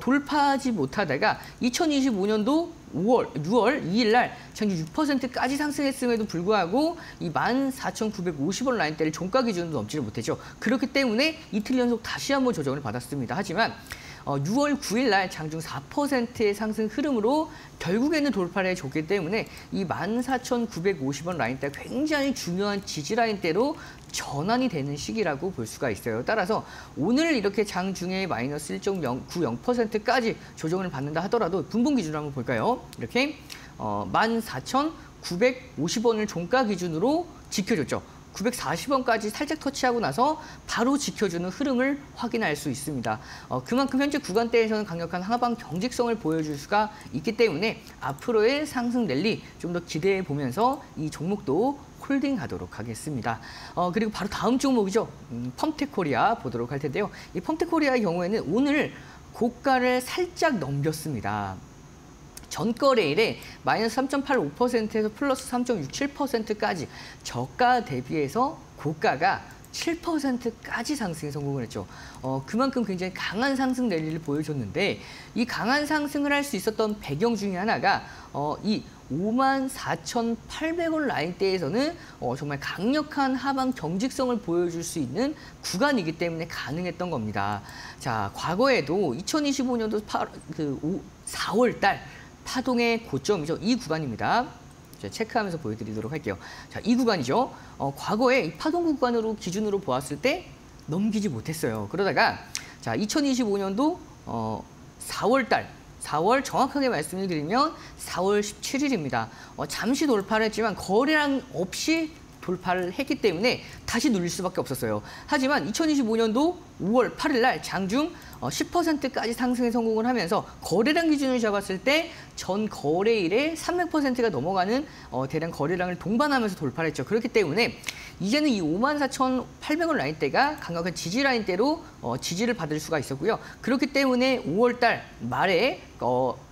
돌파하지 못하다가 2025년도 6월 2일 날 장중 6%까지 상승했음에도 불구하고 이 14,950원 라인대를 종가 기준으로 넘지를 못했죠. 그렇기 때문에 이틀 연속 다시 한번 조정을 받았습니다. 하지만 6월 9일 날 장중 4%의 상승 흐름으로 결국에는 돌파를 해줬기 때문에 이 14,950원 라인대 굉장히 중요한 지지 라인대로 전환이 되는 시기라고 볼 수가 있어요. 따라서 오늘 이렇게 장중에 마이너스 1.90%까지 조정을 받는다 하더라도 분봉 기준으로 한번 볼까요? 이렇게 14,950원을 종가 기준으로 지켜줬죠. 940원까지 살짝 터치하고 나서 바로 지켜주는 흐름을 확인할 수 있습니다. 그만큼 현재 구간대에서는 강력한 하방 경직성을 보여줄 수가 있기 때문에 앞으로의 상승 랠리 좀 더 기대해 보면서 이 종목도 홀딩하도록 하겠습니다. 그리고 바로 다음 종목이죠. 펌텍코리아 보도록 할 텐데요. 이 펌텍코리아의 경우에는 오늘 고가를 살짝 넘겼습니다. 전거래일에 마이너스 3.85%에서 플러스 3.67%까지 저가 대비해서 고가가 7%까지 상승에 성공을 했죠. 그만큼 굉장히 강한 상승 랠리를 보여줬는데 이 강한 상승을 할 수 있었던 배경 중에 하나가 이 54,800원 라인대에서는 정말 강력한 하방 경직성을 보여줄 수 있는 구간이기 때문에 가능했던 겁니다. 자, 과거에도 2025년도 4월 달 파동의 고점이죠. 이 구간입니다. 체크하면서 보여드리도록 할게요. 자, 이 구간이죠. 과거에 이 파동 구간으로 기준으로 보았을 때 넘기지 못했어요. 그러다가 자, 2025년도 4월 정확하게 말씀을 드리면 4월 17일입니다. 잠시 돌파를 했지만 거래량 없이 돌파를 했기 때문에 다시 눌릴 수밖에 없었어요. 하지만 2025년도 5월 8일 날 장중 10%까지 상승에 성공을 하면서 거래량 기준을 잡았을 때 전 거래일에 300%가 넘어가는 대량 거래량을 동반하면서 돌파를 했죠. 그렇기 때문에 이제는 이 54,800원 라인대가 강력한 지지 라인대로 지지를 받을 수가 있었고요. 그렇기 때문에 5월 달 말에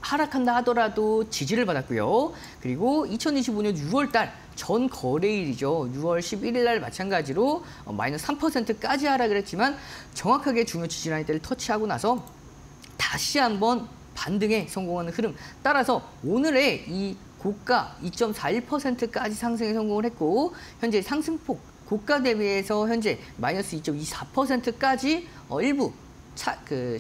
하락한다 하더라도 지지를 받았고요. 그리고 2025년 6월 달 전 거래일이죠. 6월 11일 날 마찬가지로 마이너스 3%까지 하락을 했지만 정확하게 중요 지지 라인대를 터치하고 나서 다시 한번 반등에 성공하는 흐름. 따라서 오늘의 이 고가 2.41%까지 상승에 성공을 했고 현재 상승폭 고가 대비해서 현재 마이너스 2.24%까지 일부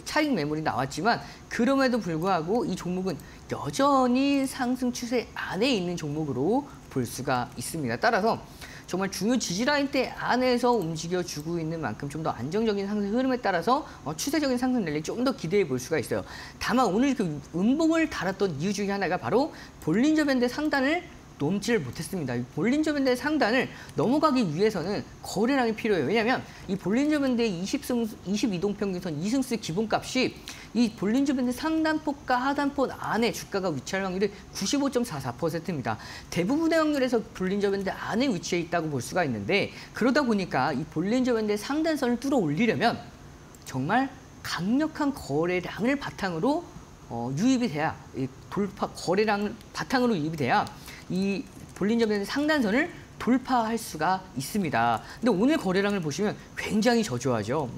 차익 매물이 나왔지만 그럼에도 불구하고 이 종목은 여전히 상승 추세 안에 있는 종목으로 볼 수가 있습니다. 따라서 정말 중요 지지 라인대 안에서 움직여주고 있는 만큼 좀 더 안정적인 상승 흐름에 따라서 추세적인 상승 랠리 좀 더 기대해 볼 수가 있어요. 다만 오늘 그 음봉을 달았던 이유 중에 하나가 바로 볼린저 밴드 상단을 넘지를 못했습니다. 이 볼린저 밴드의 상단을 넘어가기 위해서는 거래량이 필요해요. 왜냐하면 이 볼린저 밴드의 22동평균선 이승수의 기본값이 이 볼린저 밴드 상단폭과 하단폭 안에 주가가 위치할 확률이 95.44%입니다. 대부분의 확률에서 볼린저 밴드 안에 위치해 있다고 볼 수가 있는데 그러다 보니까 이 볼린저 밴드의 상단선을 뚫어 올리려면 정말 강력한 거래량을 바탕으로 유입이 돼야 거래량을 바탕으로 유입이 돼야 이 볼린저 밴드 상단선을 돌파할 수가 있습니다. 근데 오늘 거래량을 보시면 굉장히 저조하죠.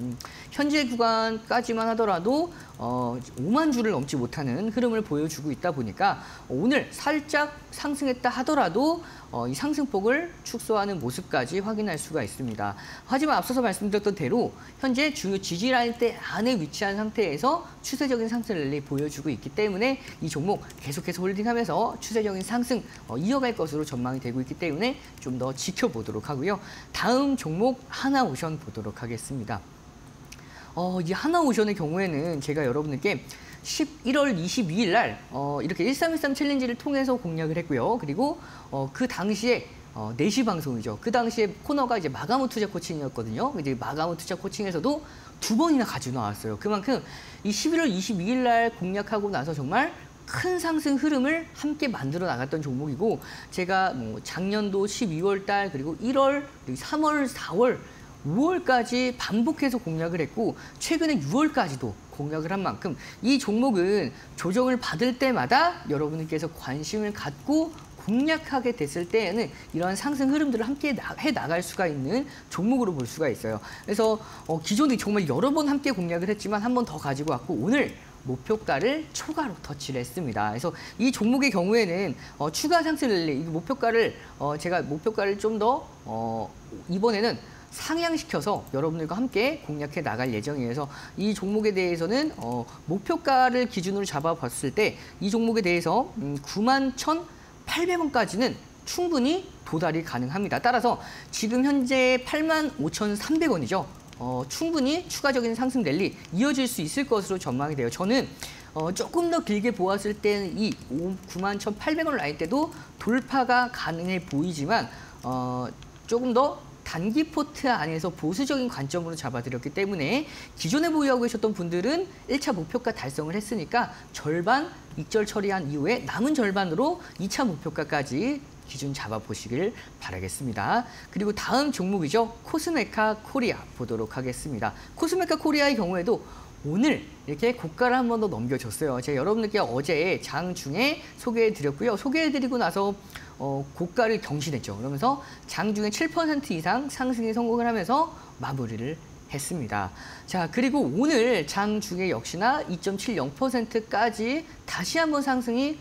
현재 구간까지만 하더라도 5만 주를 넘지 못하는 흐름을 보여주고 있다 보니까 오늘 살짝 상승했다 하더라도 이 상승폭을 축소하는 모습까지 확인할 수가 있습니다. 하지만 앞서서 말씀드렸던 대로 현재 주요 지지라인대 안에 위치한 상태에서 추세적인 상승 랠리 보여주고 있기 때문에 이 종목 계속해서 홀딩하면서 추세적인 상승 이어갈 것으로 전망이 되고 있기 때문에 좀 더 지켜보도록 하고요. 다음 종목 하나오션 보도록 하겠습니다. 이 하나오션의 경우에는 제가 여러분들께 11월 22일 날 이렇게 1313 챌린지를 통해서 공략을 했고요. 그리고 그 당시에 4시 방송이죠. 그 당시에 코너가 이제 마가무 투자 코칭이었거든요. 이제 마가무 투자 코칭에서도 2번이나 가지고 나왔어요. 그만큼 이 11월 22일 날 공략하고 나서 정말 큰 상승 흐름을 함께 만들어 나갔던 종목이고 제가 작년도 12월 달 그리고 1월, 3월, 4월, 5월까지 반복해서 공략을 했고 최근에 6월까지도 공략을 한 만큼 이 종목은 조정을 받을 때마다 여러분들께서 관심을 갖고 공략하게 됐을 때에는 이러한 상승 흐름들을 함께 해나갈 수가 있는 종목으로 볼 수가 있어요. 그래서 기존에 정말 여러 번 함께 공략을 했지만 한 번 더 가지고 왔고 오늘 목표가를 초과로 터치를 했습니다. 그래서 이 종목의 경우에는 추가 상승 랠리, 목표가를 제가 목표가를 좀 더 이번에는 상향시켜서 여러분들과 함께 공략해 나갈 예정이어서 이 종목에 대해서는 목표가를 기준으로 잡아봤을 때 이 종목에 대해서 91,800원까지는 충분히 도달이 가능합니다. 따라서 지금 현재 85,300원이죠. 충분히 추가적인 상승 랠리 이어질 수 있을 것으로 전망이 돼요. 저는 조금 더 길게 보았을 때는 이 91,800원 라인 때도 돌파가 가능해 보이지만 조금 더 단기 포트 안에서 보수적인 관점으로 잡아드렸기 때문에 기존에 보유하고 계셨던 분들은 1차 목표가 달성을 했으니까 절반 익절 처리한 이후에 남은 절반으로 2차 목표가까지 기준 잡아보시길 바라겠습니다. 그리고 다음 종목이죠. 코스메카 코리아 보도록 하겠습니다. 코스메카 코리아의 경우에도 오늘 이렇게 고가를 한 번 더 넘겨줬어요. 제가 여러분들께 어제 장중에 소개해드렸고요. 소개해드리고 나서 고가를 경신했죠. 그러면서 장중에 7% 이상 상승에 성공을 하면서 마무리를 했습니다. 자, 그리고 오늘 장중에 역시나 2.70%까지 다시 한번 상승에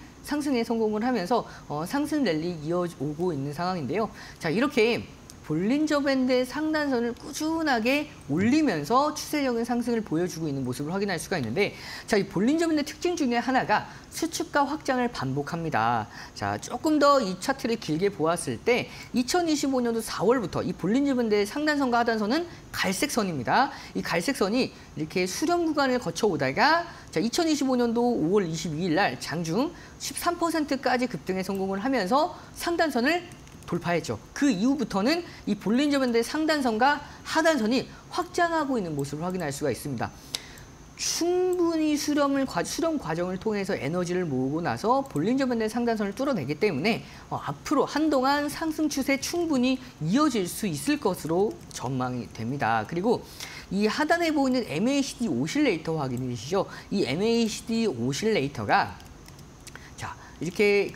성공을 하면서 상승 랠리 이어오고 있는 상황인데요. 자, 이렇게 볼린저 밴드의 상단선을 꾸준하게 올리면서 추세적인 상승을 보여주고 있는 모습을 확인할 수가 있는데 자, 이 볼린저 밴드의 특징 중에 하나가 수축과 확장을 반복합니다. 자, 조금 더 이 차트를 길게 보았을 때 2025년도 4월부터 이 볼린저 밴드의 상단선과 하단선은 갈색선입니다. 이 갈색선이 이렇게 수렴 구간을 거쳐 오다가 자, 2025년도 5월 22일 날 장중 13%까지 급등에 성공을 하면서 상단선을 돌파했죠. 그 이후부터는 이 볼린저 밴드의 상단선과 하단선이 확장하고 있는 모습을 확인할 수가 있습니다. 충분히 수렴 과정을 통해서 에너지를 모으고 나서 볼린저 밴드의 상단선을 뚫어내기 때문에 앞으로 한동안 상승 추세 충분히 이어질 수 있을 것으로 전망이 됩니다. 그리고 이 하단에 보이는 MACD 오실레이터 확인이시죠. 이 MACD 오실레이터가 자, 이렇게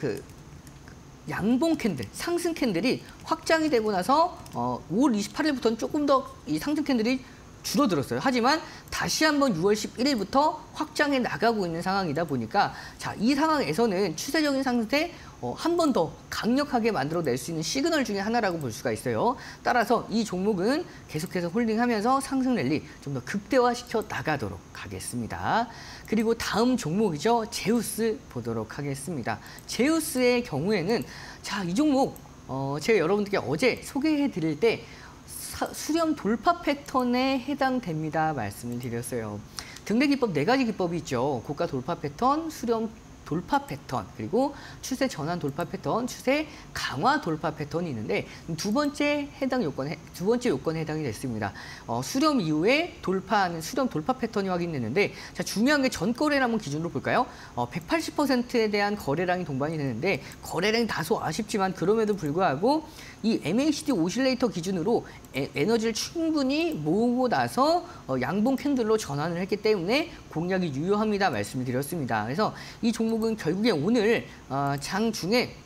양봉 캔들, 상승 캔들이 확장이 되고 나서 5월 28일부터는 조금 더 이 상승 캔들이 줄어들었어요. 하지만 다시 한번 6월 11일부터 확장해 나가고 있는 상황이다 보니까 자, 이 상황에서는 추세적인 상승세 한 번 더 강력하게 만들어낼 수 있는 시그널 중에 하나라고 볼 수가 있어요. 따라서 이 종목은 계속해서 홀딩하면서 상승 랠리 좀 더 극대화시켜 나가도록 하겠습니다. 그리고 다음 종목이죠. 제우스 보도록 하겠습니다. 제우스의 경우에는 자, 이 종목 제가 여러분들께 어제 소개해 드릴 때 수렴 돌파 패턴에 해당됩니다 말씀을 드렸어요. 등대 기법 4가지 기법이 있죠. 고가 돌파 패턴, 수렴 돌파 패턴, 그리고 추세 전환 돌파 패턴, 추세 강화 돌파 패턴이 있는데 두 번째 요건에 해당이 됐습니다. 수렴 이후에 돌파하는 수렴 돌파 패턴이 확인됐는데, 자, 중요한 게 전거래를 한번 기준으로 볼까요? 180%에 대한 거래량이 동반이 되는데 거래량이 다소 아쉽지만 그럼에도 불구하고 이 MACD 오실레이터 기준으로 에너지를 충분히 모으고 나서 양봉 캔들로 전환을 했기 때문에 공략이 유효합니다 말씀을 드렸습니다. 그래서 이 종목은 결국에 오늘 장중에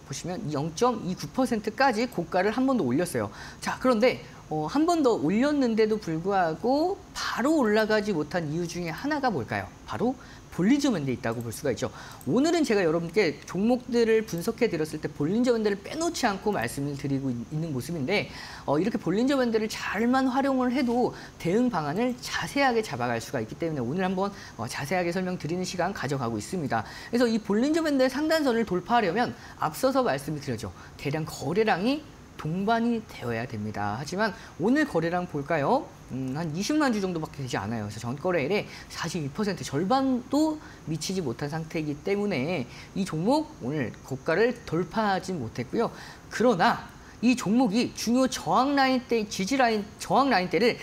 보시면 0.29%까지 고가를 한 번 더 올렸어요. 자, 그런데 한 번 더 올렸는데도 불구하고 바로 올라가지 못한 이유 중에 하나가 뭘까요? 바로 볼린저 밴드에 있다고 볼 수가 있죠. 오늘은 제가 여러분께 종목들을 분석해 드렸을 때 볼린저 밴드를 빼놓지 않고 말씀을 드리고 있는 모습인데, 이렇게 볼린저 밴드를 잘만 활용을 해도 대응 방안을 자세하게 잡아갈 수가 있기 때문에 오늘 한번 자세하게 설명드리는 시간 가져가고 있습니다. 그래서 이 볼린저 밴드의 상단선을 돌파하려면 앞서서 말씀을 드렸죠. 대량 거래량이 동반이 되어야 됩니다. 하지만 오늘 거래량 볼까요? 한 20만 주 정도밖에 되지 않아요. 그래서 전거래일의 42% 절반도 미치지 못한 상태이기 때문에 이 종목 오늘 고가를 돌파하지 못했고요. 그러나 이 종목이 중요 저항 라인 때, 저항 라인 때를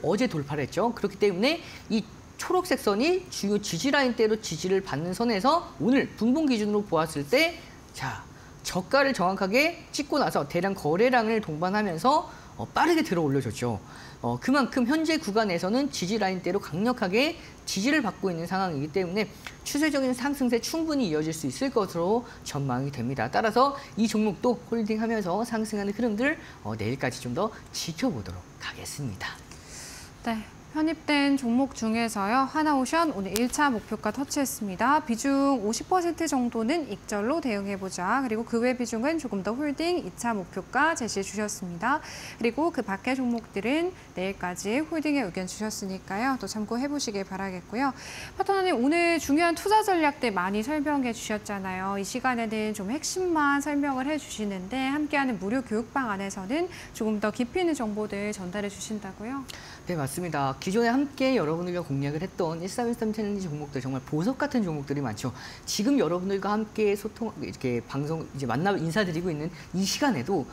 어제 돌파를 했죠. 그렇기 때문에 이 초록색 선이 중요 지지 라인대로 지지를 받는 선에서 오늘 분봉 기준으로 보았을 때, 자, 저가를 정확하게 찍고 나서 대량 거래량을 동반하면서 빠르게 들어 올려줬죠. 그만큼 현재 구간에서는 지지 라인대로 강력하게 지지를 받고 있는 상황이기 때문에 추세적인 상승세 충분히 이어질 수 있을 것으로 전망이 됩니다. 따라서 이 종목도 홀딩하면서 상승하는 흐름들 내일까지 좀 더 지켜보도록 하겠습니다. 네. 편입된 종목 중에서요. 하나오션 오늘 1차 목표가 터치했습니다. 비중 50% 정도는 익절로 대응해보자. 그리고 그 외 비중은 조금 더 홀딩 2차 목표가 제시해 주셨습니다. 그리고 그 밖의 종목들은 내일까지 홀딩의 의견 주셨으니까요. 또 참고해보시길 바라겠고요. 파트너님, 오늘 중요한 투자 전략들 많이 설명해 주셨잖아요. 이 시간에는 좀 핵심만 설명을 해주시는데 함께하는 무료 교육방 안에서는 조금 더 깊이 있는 정보들 전달해 주신다고요? 네, 맞습니다. 기존에 함께 여러분들과 공략을 했던 1313 챌린지 종목들, 정말 보석 같은 종목들이 많죠. 지금 여러분들과 함께 이렇게 방송 이제 만나 인사드리고 있는 이 시간에도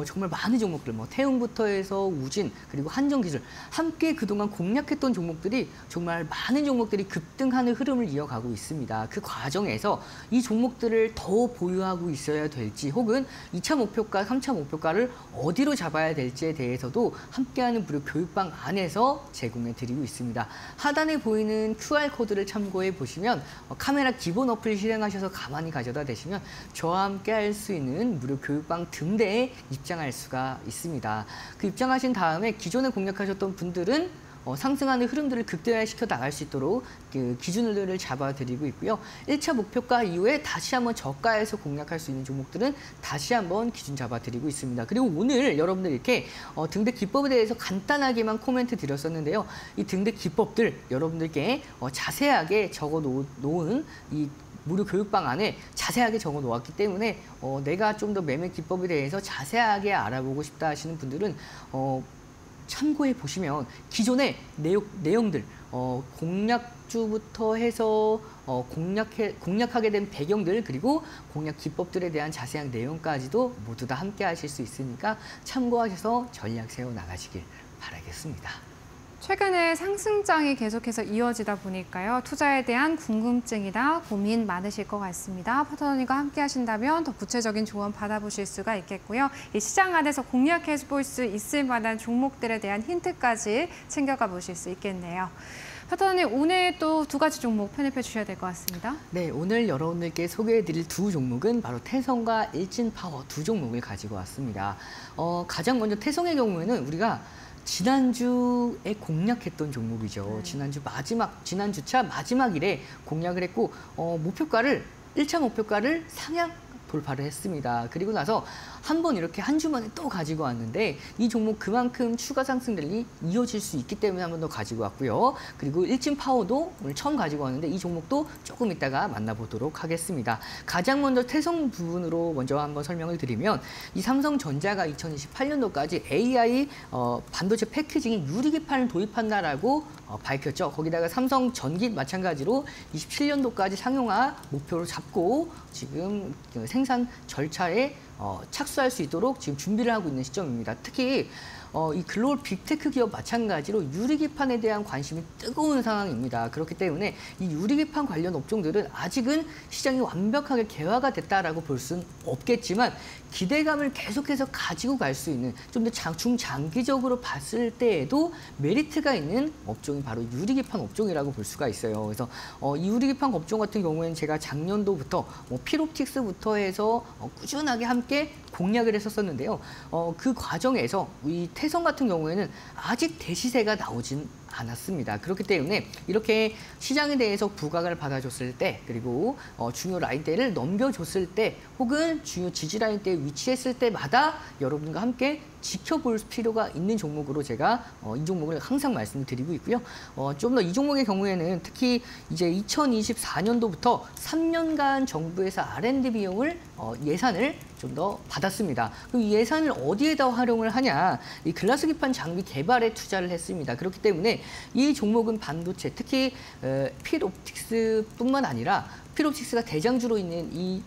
정말 많은 종목들, 태웅부터 해서 우진, 그리고 한정기술, 함께 그동안 공략했던 종목들이 정말 많은 종목들이 급등하는 흐름을 이어가고 있습니다. 그 과정에서 이 종목들을 더 보유하고 있어야 될지, 혹은 2차 목표가, 3차 목표가를 어디로 잡아야 될지에 대해서도 함께하는 무료 교육방 안에서 제공해 드리고 있습니다. 하단에 보이는 QR코드를 참고해 보시면 카메라 기본 어플 실행하셔서 가만히 가져다 대시면 저와 함께 할 수 있는 무료 교육방 등대에 입장할 수가 있습니다. 그 입장하신 다음에 기존에 공략하셨던 분들은 상승하는 흐름들을 극대화시켜 나갈 수 있도록 그 기준들을 잡아드리고 있고요. 1차 목표가 이후에 다시 한번 저가에서 공략할 수 있는 종목들은 다시 한번 기준 잡아드리고 있습니다. 그리고 오늘 여러분들 이렇게 등대 기법에 대해서 간단하게만 코멘트 드렸었는데요. 이 등대 기법들 여러분들께 자세하게 적어 놓은 이 무료 교육방 안에 자세하게 적어 놓았기 때문에 내가 좀 더 매매 기법에 대해서 자세하게 알아보고 싶다 하시는 분들은 참고해 보시면 기존의 내용들, 공략주부터 해서 공략하게 된 배경들, 그리고 공략 기법들에 대한 자세한 내용까지도 모두 다 함께 하실 수 있으니까 참고하셔서 전략 세워 나가시길 바라겠습니다. 최근에 상승장이 계속해서 이어지다 보니까요. 투자에 대한 궁금증이나 고민 많으실 것 같습니다. 파트너님과 함께 하신다면 더 구체적인 조언 받아보실 수가 있겠고요. 이 시장 안에서 공략해 볼 수 있을 만한 종목들에 대한 힌트까지 챙겨가 보실 수 있겠네요. 파트너님, 오늘 또 두 가지 종목 편입해 주셔야 될 것 같습니다. 네, 오늘 여러분들께 소개해드릴 두 종목은 바로 태성과 일진파워 두 종목을 가지고 왔습니다. 가장 먼저 태성의 경우에는 우리가 지난주에 공략했던 종목이죠. 지난주차 마지막 일에 공략을 했고, 1차 목표가를 상향 돌파를 했습니다. 그리고 나서 한 번 이렇게 한 주 만에 또 가지고 왔는데 이 종목 그만큼 추가 상승들이 이어질 수 있기 때문에 한 번 더 가지고 왔고요. 그리고 일진파워도 오늘 처음 가지고 왔는데 이 종목도 조금 이따가 만나보도록 하겠습니다. 가장 먼저 태성 부분으로 먼저 한번 설명을 드리면 이 삼성전자가 2028년도까지 AI 반도체 패키징에 유리기판을 도입한다라고 밝혔죠. 거기다가 삼성전기 마찬가지로 27년도까지 상용화 목표로 잡고 지금 생산 절차에 착수할 수 있도록 지금 준비를 하고 있는 시점입니다. 특히 이 글로벌 빅테크 기업 마찬가지로 유리기판에 대한 관심이 뜨거운 상황입니다. 그렇기 때문에 이 유리기판 관련 업종들은 아직은 시장이 완벽하게 개화가 됐다라고 볼 수는 없겠지만 기대감을 계속해서 가지고 갈 수 있는 좀 더 중장기적으로 봤을 때에도 메리트가 있는 업종이 바로 유리기판 업종이라고 볼 수가 있어요. 그래서 이 유리기판 업종 같은 경우에는 제가 작년도부터 필옵틱스부터 해서 꾸준하게 함께 공략을 했었는데요. 그 과정에서 이 태성 같은 경우에는 아직 대시세가 나오진 않았습니다. 그렇기 때문에 이렇게 시장에 대해서 부각을 받아줬을 때 그리고 중요 라인대를 넘겨줬을 때 혹은 중요 지지 라인대에 위치했을 때마다 여러분과 함께 지켜볼 필요가 있는 종목으로 제가 이 종목을 항상 말씀을 드리고 있고요. 좀 더 이 종목의 경우에는 특히 이제 2024년도부터 3년간 정부에서 R&D 비용을 예산을 좀 더 받았습니다. 그럼 이 예산을 어디에다 활용을 하냐? 이 글라스 기판 장비 개발에 투자를 했습니다. 그렇기 때문에 이 종목은 반도체, 특히 필옵틱스뿐만 아니라 필옵틱스가 대장주로 있는 이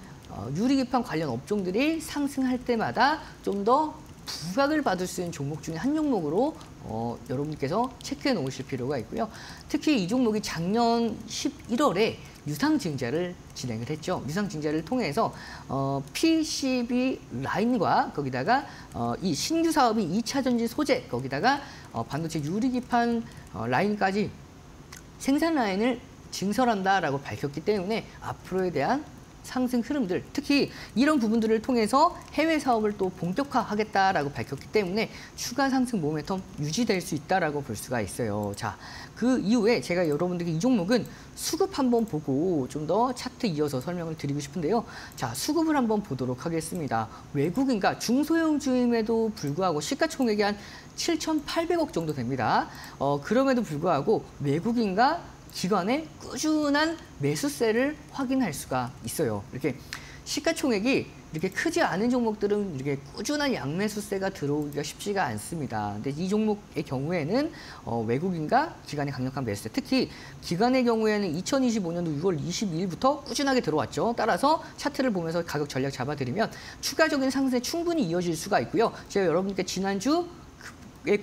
유리기판 관련 업종들이 상승할 때마다 좀 더 부각을 받을 수 있는 종목 중에 한 종목으로 여러분께서 체크해 놓으실 필요가 있고요. 특히 이 종목이 작년 11월에 유상증자를 진행을 했죠. 유상증자를 통해서 PCB 라인과 거기다가 이 신규 사업이 2차 전지 소재, 거기다가 반도체 유리기판 라인까지 생산 라인을 증설한다라고 밝혔기 때문에 앞으로에 대한 상승 흐름들, 특히 이런 부분들을 통해서 해외 사업을 또 본격화하겠다라고 밝혔기 때문에 추가 상승 모멘텀 유지될 수 있다라고 볼 수가 있어요. 자, 그 이후에 제가 여러분들께 이 종목은 수급 한번 보고 좀 더 차트 이어서 설명을 드리고 싶은데요. 자, 수급을 한번 보도록 하겠습니다. 외국인과 중소형주임에도 불구하고 시가총액이 한 7,800억 정도 됩니다. 그럼에도 불구하고 외국인과 기관의 꾸준한 매수세를 확인할 수가 있어요. 이렇게 시가총액이 이렇게 크지 않은 종목들은 이렇게 꾸준한 양매수세가 들어오기가 쉽지가 않습니다. 근데 이 종목의 경우에는 외국인과 기관의 강력한 매수세, 특히 기관의 경우에는 2025년도 6월 22일부터 꾸준하게 들어왔죠. 따라서 차트를 보면서 가격 전략 잡아드리면 추가적인 상승에 충분히 이어질 수가 있고요. 제가 여러분께 지난주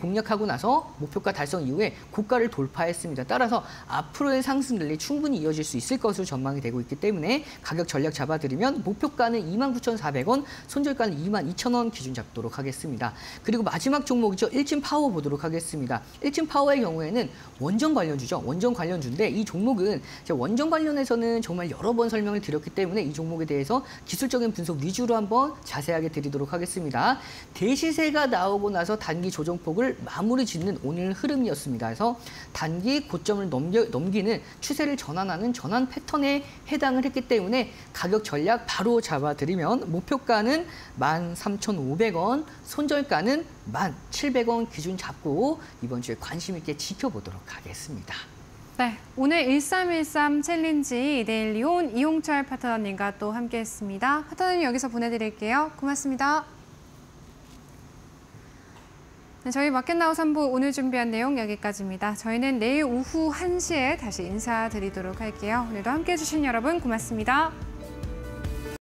공략하고 나서 목표가 달성 이후에 고가를 돌파했습니다. 따라서 앞으로의 상승 랠리 충분히 이어질 수 있을 것으로 전망이 되고 있기 때문에 가격 전략 잡아드리면 목표가는 29,400원, 손절가는 22,000원 기준 잡도록 하겠습니다. 그리고 마지막 종목이죠. 일진파워 보도록 하겠습니다. 일진파워의 경우에는 원전 관련주죠. 원전 관련주인데 이 종목은 제가 원전 관련해서는 정말 여러 번 설명을 드렸기 때문에 이 종목에 대해서 기술적인 분석 위주로 한번 자세하게 드리도록 하겠습니다. 대시세가 나오고 나서 단기 조정폭 을 마무리 짓는 오늘 흐름이었습니다. 그래서 단기 고점을 넘기는 추세를 전환하는 전환 패턴에 해당을 했기 때문에 가격 전략 바로 잡아드리면 목표가는 13,500원, 손절가는 17,000원 기준 잡고 이번 주에 관심 있게 지켜보도록 하겠습니다. 네, 오늘 1313 챌린지 데일리온 이용철 파트너님과 또 함께했습니다. 파트너님 여기서 보내드릴게요. 고맙습니다. 네, 저희 마켓나우 3부 오늘 준비한 내용 여기까지입니다. 저희는 내일 오후 1시에 다시 인사드리도록 할게요. 오늘도 함께해 주신 여러분 고맙습니다.